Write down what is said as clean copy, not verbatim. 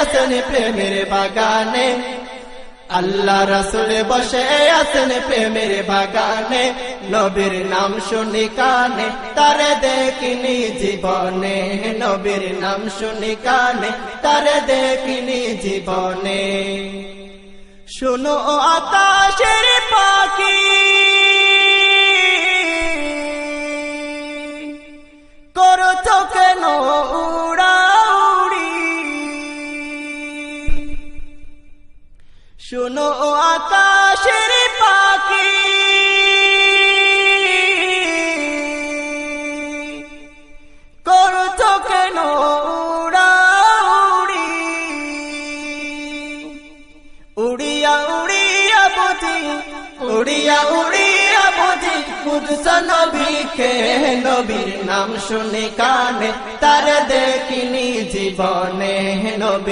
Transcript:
আছেন প্রেমের বাগানে, আল্লাহ রাসূল বসে আছেন প্রেমের বাগানে। নবীর নাম শুনি কানে, তারে দেখিনি জীবনে। নবীর নাম শুনি কানে, তারে দেখিনি জীবনে। শুনো আকাশের পাখি, করছো কেন উড়াউড়ি? শুনো আকাশের পাখি, করছো কেন উড়াউড়ি? উড়িয়া উড়িয়া বুঝি, উড়িয়া উড়িয়া বুঝি খুঁজছো নবীকে। নবীর নাম শুনি কানে, তারে দেখিনি জীবনে। নবীর